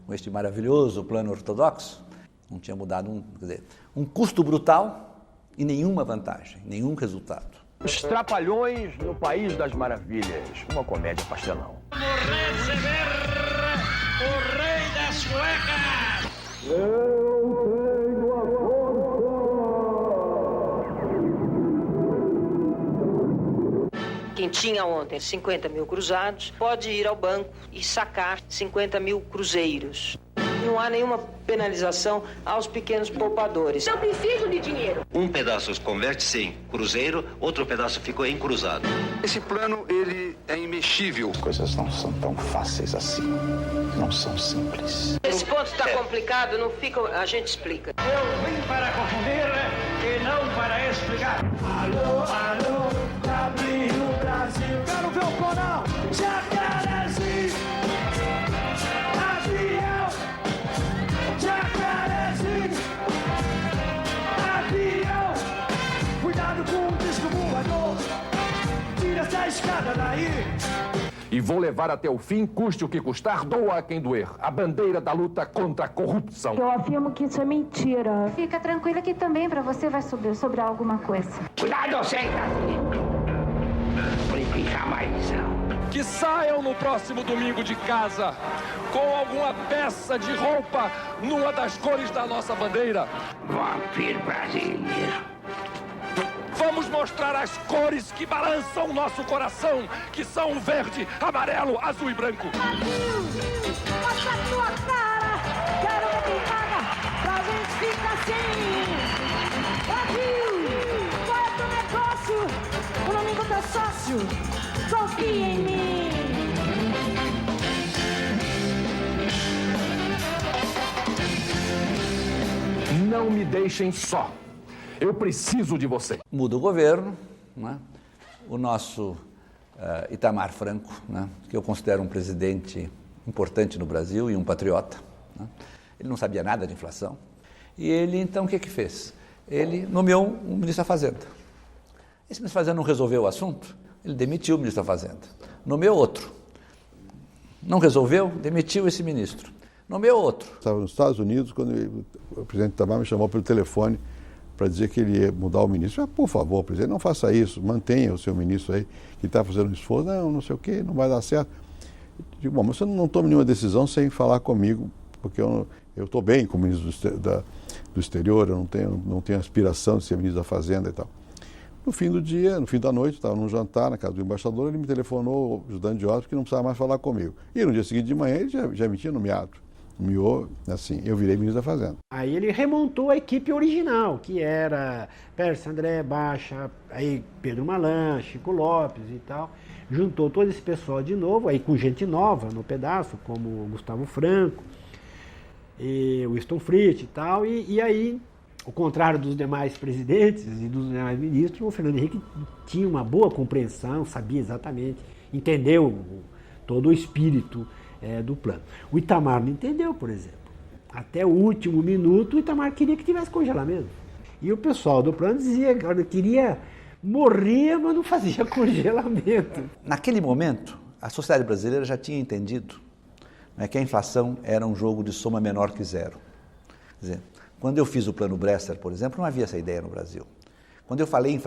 Com este maravilhoso plano ortodoxo, não tinha mudado, um custo brutal e nenhuma vantagem, nenhum resultado. Os Trapalhões no País das Maravilhas, uma comédia pastelão. Receber o rei das cuecas! Eu tenho a Quem tinha ontem 50 mil cruzados pode ir ao banco e sacar 50 mil cruzeiros. Não há nenhuma penalização aos pequenos poupadores. Eu preciso de dinheiro. Um pedaço converte-se em cruzeiro, outro pedaço ficou em cruzado. Esse plano, ele é imexível. As coisas não são tão fáceis assim. Não são simples. Esse ponto está complicado, não fica, a gente explica. Eu vim para confundir e não para explicar. Alô, alô, Gabriel Brasil. Quero ver o Coral. Jacarezi. Avião. Jacarezi. Avião. Cuidado com o disco voador. Tira essa escada daí. E vou levar até o fim, custe o que custar, doa a quem doer. A bandeira da luta contra a corrupção. Eu afirmo que isso é mentira. Fica tranquila que também para você vai sobrar alguma coisa. Cuidado, senta! Que saiam no próximo domingo de casa com alguma peça de roupa numa das cores da nossa bandeira. Vampir brasileiro. Vamos mostrar as cores que balançam o nosso coração, que são o verde, amarelo, azul e branco. Mostra a tua cara, quero ver quem paga, pra gente ficar assim. Brasil, qual é teu negócio? O nome do teu sócio, confia em mim. Não me deixem só. Eu preciso de você. Muda o governo, né? O nosso Itamar Franco, né? Que eu considero um presidente importante no Brasil e um patriota, né? Ele não sabia nada de inflação. E ele, então, o que fez? Ele nomeou um ministro da Fazenda. Esse ministro da Fazenda não resolveu o assunto, ele demitiu o ministro da Fazenda. Nomeou outro. Não resolveu, demitiu esse ministro. Nomeou outro. Estava nos Estados Unidos, quando o presidente Itamar me chamou pelo telefone para dizer que ele ia mudar o ministro. Ah, por favor, presidente, não faça isso, mantenha o seu ministro aí, que está fazendo um esforço. Não sei o quê, não vai dar certo. Eu digo, bom, mas você não tome nenhuma decisão sem falar comigo, porque eu estou bem como ministro do exterior, eu não tenho aspiração de ser ministro da Fazenda e tal. No fim do dia, no fim da noite, estava num jantar na casa do embaixador, ele me telefonou, ajudante de hóspede, que não precisava mais falar comigo. E no dia seguinte de manhã ele já me tinha nomeado. Assim, eu virei ministro da Fazenda. Aí ele remontou a equipe original, que era Pérez André, Baixa, aí Pedro Malan, Chico Lopes e tal. Juntou todo esse pessoal de novo, aí com gente nova no pedaço, como o Gustavo Franco, e o Winston Fritz e tal. E aí, ao contrário dos demais presidentes e dos demais ministros, o Fernando Henrique tinha uma boa compreensão, sabia exatamente, entendeu todo o espírito do plano. O Itamar não entendeu, por exemplo. Até o último minuto, o Itamar queria que tivesse congelamento. E o pessoal do plano dizia que queria morrer, mas não fazia congelamento. Naquele momento, a sociedade brasileira já tinha entendido, né, que a inflação era um jogo de soma menor que zero. Quer dizer, quando eu fiz o plano Bresser, por exemplo, não havia essa ideia no Brasil. Quando eu falei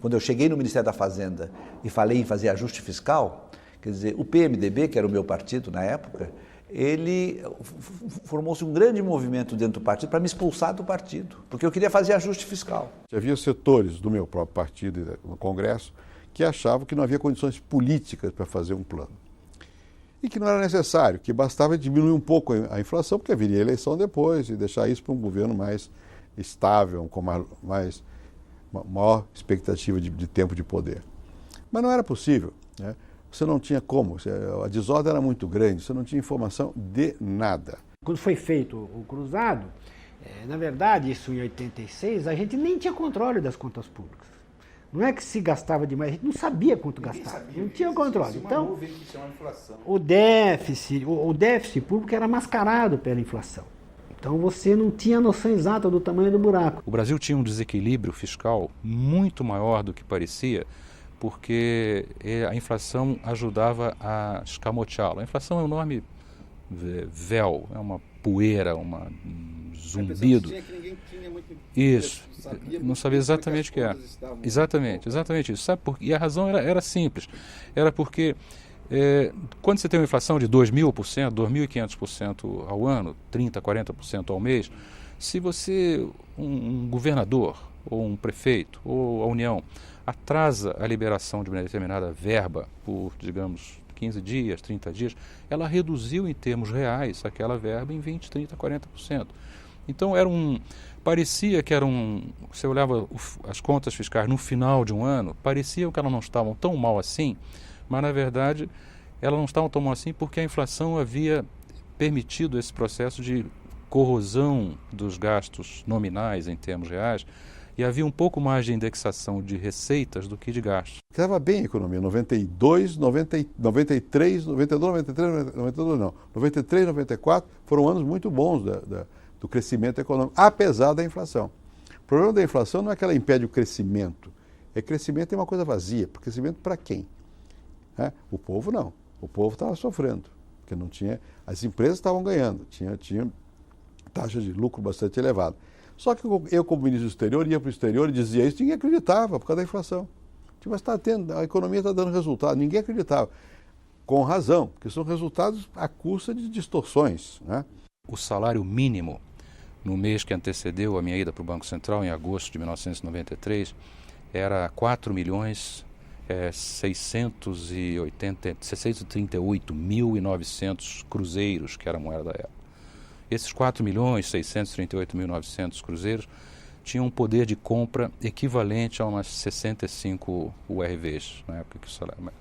quando eu cheguei no Ministério da Fazenda e falei em fazer ajuste fiscal, quer dizer, o PMDB, que era o meu partido na época, ele formou-se um grande movimento dentro do partido para me expulsar do partido, porque eu queria fazer ajuste fiscal. Havia setores do meu próprio partido no Congresso que achavam que não havia condições políticas para fazer um plano. e que não era necessário, que bastava diminuir um pouco a inflação, porque viria a eleição depois e deixar isso para um governo mais estável, com maior expectativa de tempo de poder. Mas não era possível, né? Você não tinha como, a desordem era muito grande, você não tinha informação de nada. Quando foi feito o cruzado, na verdade, isso em 86, a gente nem tinha controle das contas públicas. Não é que se gastava demais, a gente não sabia quanto gastava, não tinha controle. Então, o déficit público era mascarado pela inflação. Então você não tinha noção exata do tamanho do buraco. O Brasil tinha um desequilíbrio fiscal muito maior do que parecia, porque a inflação ajudava a escamoteá-lo. A inflação é um enorme véu, é uma poeira, um zumbido. Isso, não sabia exatamente o que é. Exatamente isso. Sabe por quê? E a razão era simples. Era porque quando você tem uma inflação de 2.000%, 2.500% ao ano, 30%, 40% ao mês, se você, um governador, ou um prefeito, ou a União, atrasa a liberação de uma determinada verba por, digamos, 15 dias, 30 dias, ela reduziu em termos reais aquela verba em 20%, 30%, 40%. Então parecia que você olhava as contas fiscais no final de um ano, parecia que elas não estavam tão mal assim, mas na verdade elas não estavam tão mal assim porque a inflação havia permitido esse processo de corrosão dos gastos nominais em termos reais, e havia um pouco mais de indexação de receitas do que de gastos. Estava bem a economia, 92, 93, 94, foram anos muito bons do crescimento econômico, apesar da inflação. O problema da inflação não é que ela impede o crescimento. Crescimento é uma coisa vazia. Crescimento para quem? O povo não. O povo estava sofrendo, porque não tinha. As empresas estavam ganhando, tinha taxa de lucro bastante elevada. Só que eu, como ministro do exterior, ia para o exterior e dizia isso, ninguém acreditava por causa da inflação. Mas a economia está dando resultado, ninguém acreditava. Com razão, porque são resultados à custa de distorções, né? O salário mínimo, no mês que antecedeu a minha ida para o Banco Central, em agosto de 1993, era 4.638.900 cruzeiros, que era a moeda da época. Esses 4.638.900 cruzeiros tinham um poder de compra equivalente a umas 65 URVs, na época que o salário...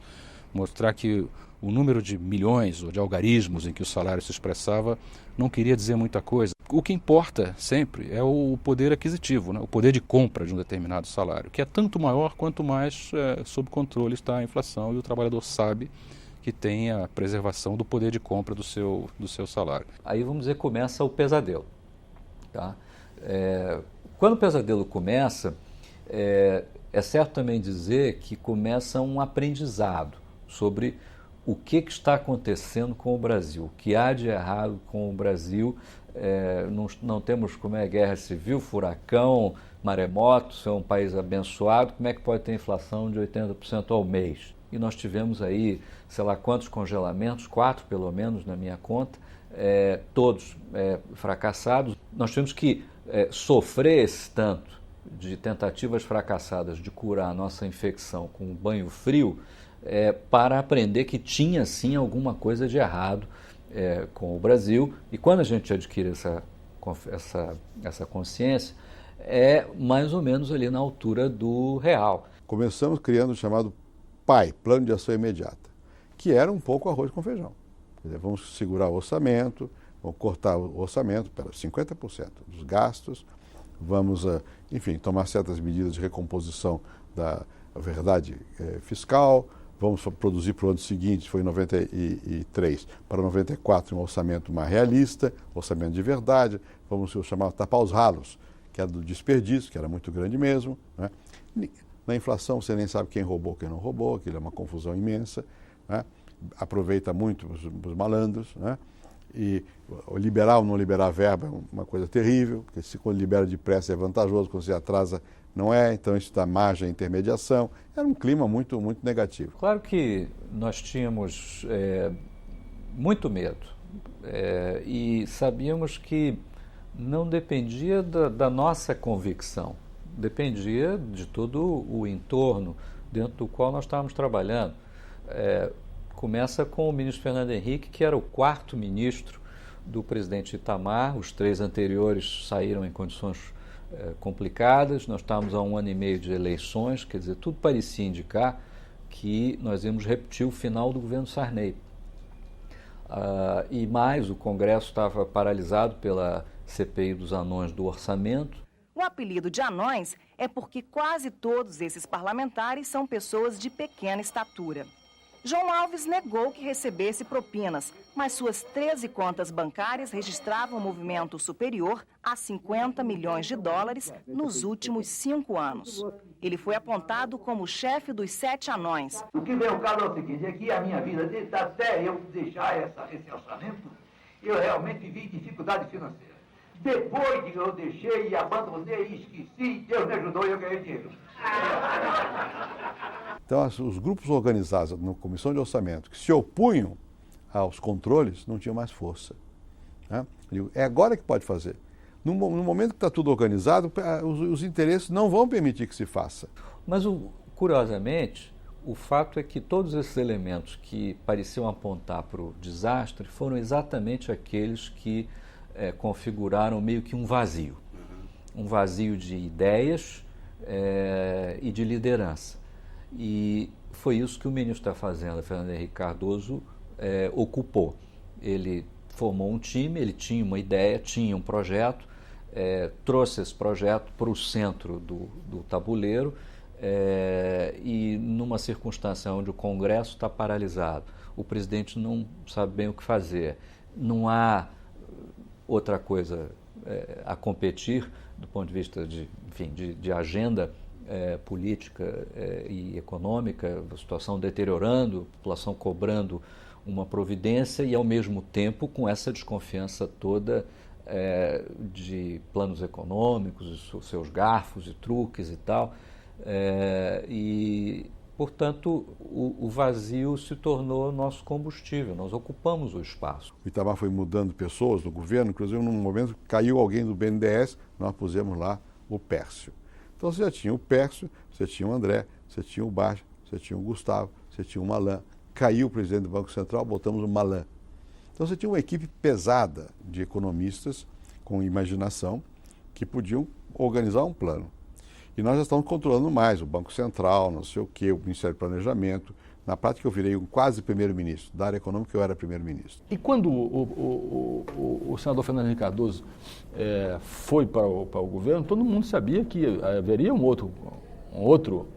Mostrar que o número de milhões ou de algarismos em que o salário se expressava não queria dizer muita coisa. O que importa sempre é o poder aquisitivo, né? O poder de compra de um determinado salário, que é tanto maior quanto mais sob controle está a inflação e o trabalhador sabe que tem a preservação do poder de compra do seu salário. Aí, vamos dizer, começa o pesadelo. Tá? Quando o pesadelo começa, é certo também dizer que começa um aprendizado sobre o que está acontecendo com o Brasil, o que há de errado com o Brasil. Não temos guerra civil, furacão, maremoto, é um país abençoado, como é que pode ter inflação de 80% ao mês? E nós tivemos aí, sei lá quantos congelamentos, 4 pelo menos na minha conta, todos fracassados. Nós tivemos que sofrer esse tanto de tentativas fracassadas de curar a nossa infecção com um banho frio, para aprender que tinha sim alguma coisa de errado com o Brasil. E quando a gente adquire essa consciência, é mais ou menos ali na altura do real. Começamos criando o chamado PAI, Plano de Ação Imediata, que era um pouco arroz com feijão. Quer dizer, vamos segurar o orçamento, vamos cortar o orçamento para 50% dos gastos, vamos, enfim, tomar certas medidas de recomposição da verdade fiscal, vamos produzir para o ano seguinte, foi em 93, para 94 um orçamento mais realista, orçamento de verdade, vamos chamar tapar os ralos, que era do desperdício, que era muito grande mesmo, né? Na inflação você nem sabe quem roubou, quem não roubou, aquilo é uma confusão imensa, né? Aproveita muito os malandros, né? E liberar ou não liberar verba é uma coisa terrível, porque se quando libera depressa é vantajoso, quando você atrasa não é, então isso dá margem à intermediação. Era um clima muito, muito negativo. Claro que nós tínhamos muito medo e sabíamos que não dependia da nossa convicção, dependia de todo o entorno dentro do qual nós estávamos trabalhando. Começa com o ministro Fernando Henrique, que era o 4º ministro do presidente Itamar. Os 3 anteriores saíram em condições complicadas. Nós estávamos há 1 ano e meio de eleições, quer dizer, tudo parecia indicar que nós íamos repetir o final do governo Sarney. E mais, o Congresso estava paralisado pela CPI dos anões do orçamento. O apelido de anões é porque quase todos esses parlamentares são pessoas de pequena estatura. João Alves negou que recebesse propinas, mas suas 13 contas bancárias registravam um movimento superior a 50 milhões de dólares nos últimos 5 anos. Ele foi apontado como chefe dos 7 anões. O que vem ao caso é o seguinte, é que a minha vida, até eu deixar esse orçamento, eu realmente vi dificuldade financeira. Depois que eu deixei e abandonei e esqueci, Deus me ajudou e eu ganhei dinheiro. Então, os grupos organizados na Comissão de Orçamento que se opunham aos controles não tinham mais força. Né? É agora que pode fazer. No momento que está tudo organizado, os interesses não vão permitir que se faça. Mas, curiosamente, o fato é que todos esses elementos que pareciam apontar para o desastre foram exatamente aqueles que configuraram meio que um vazio. Um vazio de ideias e de liderança. E foi isso que o ministro da Fazenda, Fernando Henrique Cardoso, ocupou. Ele formou um time, ele tinha uma ideia, tinha um projeto, trouxe esse projeto para o centro do tabuleiro e numa circunstância onde o Congresso está paralisado, o presidente não sabe bem o que fazer, não há outra coisa a competir do ponto de vista de agenda política e econômica, a situação deteriorando, a população cobrando uma providência e, ao mesmo tempo, com essa desconfiança toda de planos econômicos, seus garfos e truques e tal. E, portanto, o vazio se tornou nosso combustível, nós ocupamos o espaço. O Itamar foi mudando pessoas no governo, inclusive num momento caiu alguém do BNDES, nós pusemos lá o Pércio. Então você já tinha o Pércio, você tinha o André, você tinha o Baixo, você tinha o Gustavo, você tinha o Malan. Caiu o presidente do Banco Central, botamos o Malan. Então você tinha uma equipe pesada de economistas com imaginação que podiam organizar um plano. E nós já estamos controlando mais o Banco Central, não sei o quê, o Ministério do Planejamento. Na prática eu virei um quase primeiro-ministro. Da área econômica eu era primeiro-ministro. E quando o senador Fernando Henrique Cardoso foi para o governo, todo mundo sabia que haveria um outro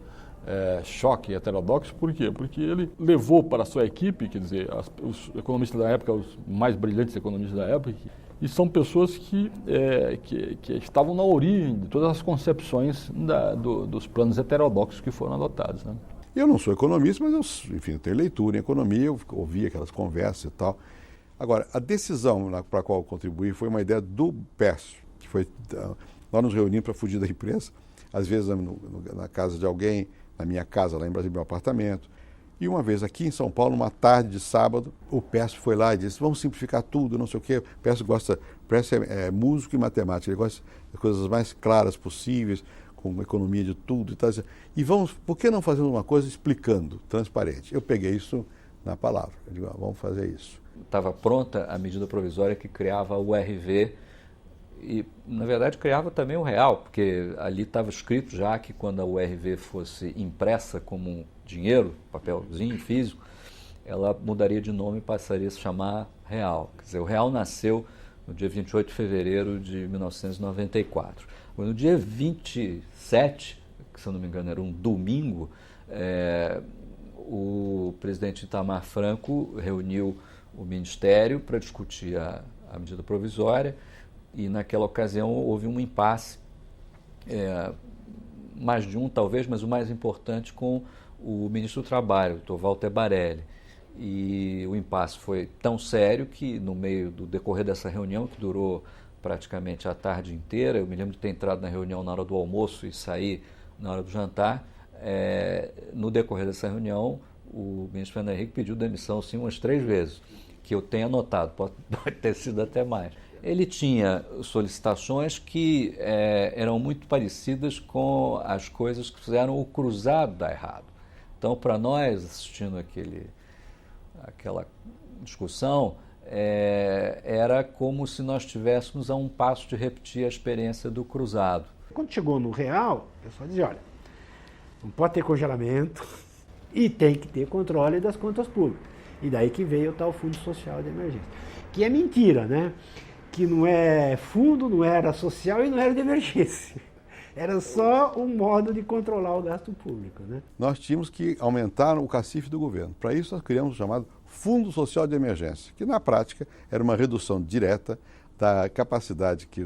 choque heterodoxo. Por quê? Porque ele levou para a sua equipe, quer dizer, os economistas da época, os mais brilhantes economistas da época, e são pessoas que estavam na origem de todas as concepções dos planos heterodoxos que foram adotados, né? Eu não sou economista, mas eu tenho leitura em economia, eu ouvi aquelas conversas e tal. Agora, a decisão para a qual eu contribuí foi uma ideia do Pércio, que foi, nós nos reunimos para fugir da imprensa, às vezes na casa de alguém, na minha casa lá em Brasília, meu apartamento. E uma vez aqui em São Paulo, uma tarde de sábado, o Pércio foi lá e disse, vamos simplificar tudo, não sei o quê. O Pércio é músico e matemática, ele gosta das coisas mais claras possíveis, com economia de tudo e tal. E por que não fazemos uma coisa explicando, transparente? Eu peguei isso na palavra, eu digo, vamos fazer isso. Estava pronta a medida provisória que criava o RV e, na verdade, criava também o real, porque ali estava escrito já que quando a URV fosse impressa como dinheiro, papelzinho físico, ela mudaria de nome e passaria a se chamar real. Quer dizer, o real nasceu no dia 28 de fevereiro de 1994. No dia 27, que se eu não me engano era um domingo, o presidente Itamar Franco reuniu o Ministério para discutir a medida provisória e naquela ocasião houve um impasse, mais de um talvez, mas o mais importante com o ministro do Trabalho, o Dr. Walter Barelli. E o impasse foi tão sério que no meio do decorrer dessa reunião, que durou praticamente a tarde inteira, eu me lembro de ter entrado na reunião na hora do almoço e sair na hora do jantar, no decorrer dessa reunião o ministro Fernando Henrique pediu demissão sim umas 3 vezes, que eu tenho anotado, pode ter sido até mais. Ele tinha solicitações que eram muito parecidas com as coisas que fizeram o cruzado dar errado. Então, para nós, assistindo aquela discussão, era como se nós estivéssemos a um passo de repetir a experiência do cruzado. Quando chegou no real, o pessoal dizia, olha, não pode ter congelamento e tem que ter controle das contas públicas. E daí que veio o tal Fundo Social de Emergência. Que é mentira, né? Que não é fundo, não era social e não era de emergência. Era só um modo de controlar o gasto público, né? Nós tínhamos que aumentar o cacife do governo. Para isso, nós criamos o chamado Fundo Social de Emergência, que na prática era uma redução direta da capacidade que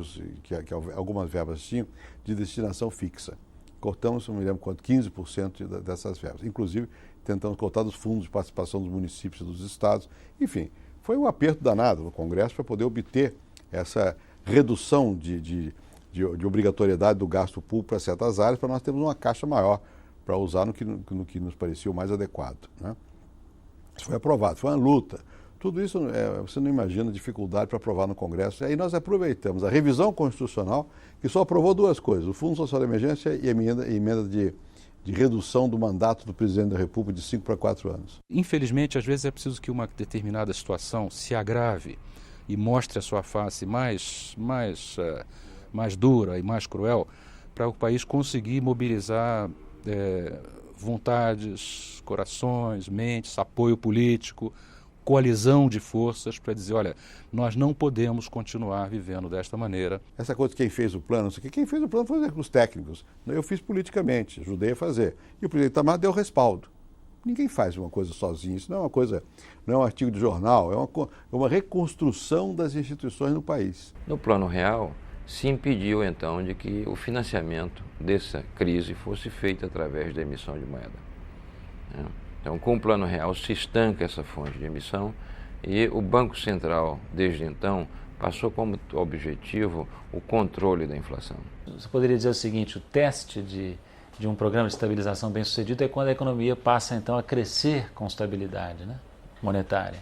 algumas verbas tinham de destinação fixa. Cortamos, não me lembro quanto, 15% dessas verbas. Inclusive, tentamos cortar dos fundos de participação dos municípios e dos estados. Enfim, foi um aperto danado no Congresso para poder obter essa redução de obrigatoriedade do gasto público para certas áreas, para nós termos uma caixa maior para usar no que nos parecia o mais adequado, né? Isso foi aprovado, foi uma luta. Tudo isso, você não imagina a dificuldade para aprovar no Congresso. E aí nós aproveitamos a revisão constitucional, que só aprovou duas coisas, o Fundo Social de Emergência e a emenda de redução do mandato do Presidente da República de 5 para 4 anos. Infelizmente, às vezes é preciso que uma determinada situação se agrave e mostre a sua face mais dura e mais cruel, para o país conseguir mobilizar vontades, corações, mentes, apoio político, coalizão de forças para dizer, olha, nós não podemos continuar vivendo desta maneira. Essa coisa de quem fez o plano, quem fez o plano foi os técnicos. Eu fiz politicamente, ajudei a fazer. E o presidente Itamar deu respaldo. Ninguém faz uma coisa sozinho, isso não é uma coisa, não é um artigo de jornal, é uma reconstrução das instituições no país. No plano real, se impediu então de que o financiamento dessa crise fosse feito através da emissão de moeda. Então, com o plano real se estanca essa fonte de emissão e o Banco Central, desde então, passou como objetivo o controle da inflação. Você poderia dizer o seguinte, o teste de um programa de estabilização bem sucedido é quando a economia passa então a crescer com estabilidade, né, monetária.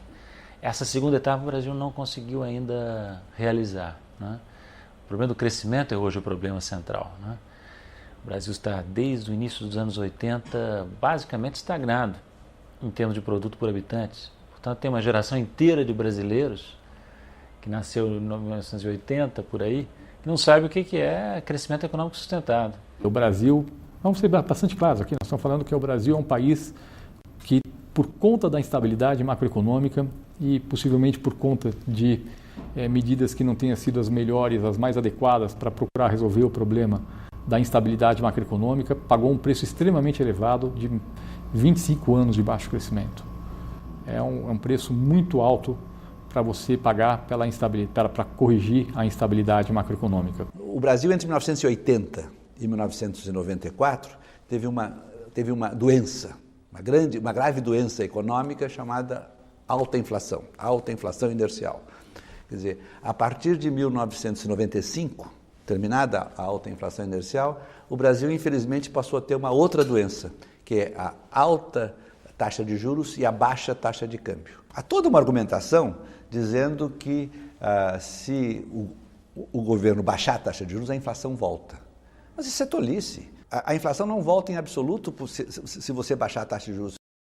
Essa segunda etapa o Brasil não conseguiu ainda realizar, né? O problema do crescimento é hoje o problema central, né? O Brasil está, desde o início dos anos 80, basicamente estagnado em termos de produto por habitante. Portanto, tem uma geração inteira de brasileiros que nasceu em 1980, por aí, que não sabe o que é crescimento econômico sustentado. O Brasil, vamos ser bastante claros aqui, nós estamos falando que o Brasil é um país que, por conta da instabilidade macroeconômica e possivelmente por conta de medidas que não tenham sido as melhores, as mais adequadas para procurar resolver o problema da instabilidade macroeconômica, pagou um preço extremamente elevado de 25 anos de baixo crescimento. É um preço muito alto para você pagar pela instabilidade, para corrigir a instabilidade macroeconômica. O Brasil, entre 1980 e 1994, teve uma doença, uma grave doença econômica chamada alta inflação inercial. Quer dizer, a partir de 1995, terminada a alta inflação inercial, o Brasil, infelizmente, passou a ter uma outra doença, que é a alta taxa de juros e a baixa taxa de câmbio. Há toda uma argumentação dizendo que se o governo baixar a taxa de juros, a inflação volta. Mas isso é tolice. A inflação não volta em absoluto se você baixar a taxa de juros.